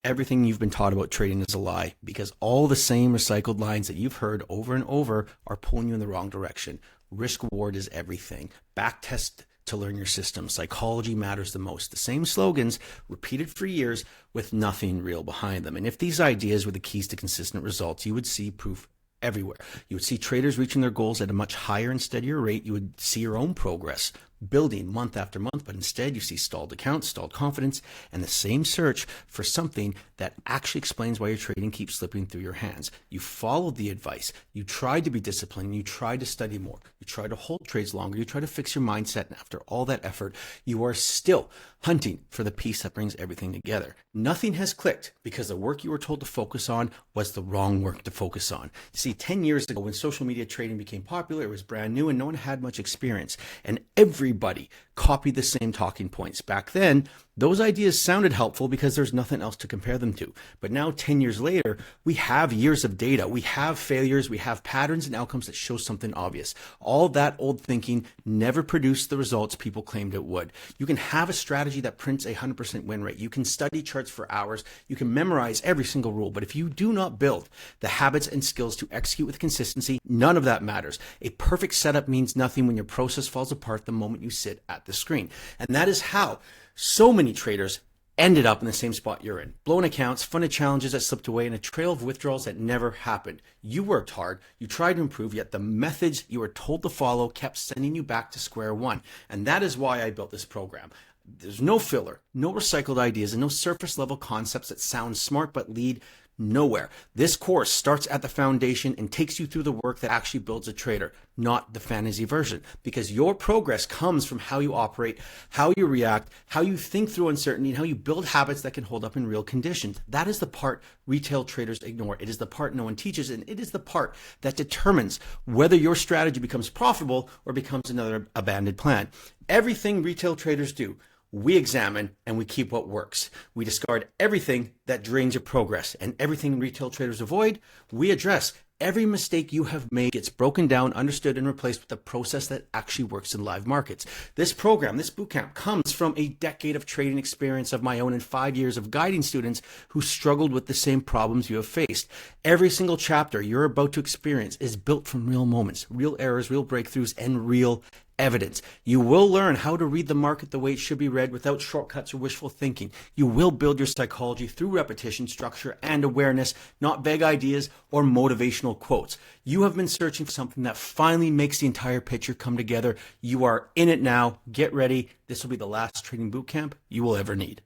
Everything you've been taught about trading is a lie because all the same recycled lines that you've heard over and over are pulling you in the wrong direction. Risk reward is everything. Backtest to learn your system. Psychology matters the most. The same slogans repeated for years with nothing real behind them. And if these ideas were the keys to consistent results, you would see proof everywhere. You would see traders reaching their goals at a much higher and steadier rate. You would see your own progress building month after month, but instead you see stalled accounts, stalled confidence, and the same search for something that actually explains why your trading keeps slipping through your hands. You followed the advice. You tried to be disciplined. You tried to study more. You tried to hold trades longer. You tried to fix your mindset. And after all that effort, you are still hunting for the piece that brings everything together. Nothing has clicked because the work you were told to focus on was the wrong work to focus on. See, 10 years ago when social media trading became popular, it was brand new and no one had much experience. And everybody copied the same talking points. Back then, those ideas sounded helpful because there's nothing else to compare them to. But now, 10 years later, we have years of data. We have failures. We have patterns and outcomes that show something obvious. All that old thinking never produced the results people claimed it would. You can have a strategy that prints a 100% win rate. You can study charts for hours. You can memorize every single rule. But if you do not build the habits and skills to execute with consistency, none of that matters. A perfect setup means nothing when your process falls apart the moment you sit at the screen. And that is how so many traders ended up in the same spot you're in. Blown accounts, funded challenges that slipped away, and a trail of withdrawals that never happened. You worked hard, you tried to improve, yet the methods you were told to follow kept sending you back to square one. And that is why I built this program. There's no filler, no recycled ideas, and no surface level concepts that sound smart but lead nowhere. This course starts at the foundation and takes you through the work that actually builds a trader, not the fantasy version, because your progress comes from how you operate, how you react, how you think through uncertainty, and how you build habits that can hold up in real conditions. That is the part retail traders ignore. It is the part no one teaches, and it is the part that determines whether your strategy becomes profitable or becomes another abandoned plan. Everything retail traders do, we examine and we keep what works. We discard everything that drains your progress, and everything retail traders avoid, we address. Every mistake you have made gets broken down, understood, and replaced with a process that actually works in live markets. This program, this bootcamp, comes from a decade of trading experience of my own and 5 years of guiding students who struggled with the same problems you have faced. Every single chapter you're about to experience is built from real moments, real errors, real breakthroughs, and real evidence. You will learn how to read the market the way it should be read without shortcuts or wishful thinking. You will build your psychology through repetition, structure, and awareness, not vague ideas or motivational quotes. You have been searching for something that finally makes the entire picture come together. You are in it now. Get ready. This will be the last trading bootcamp you will ever need.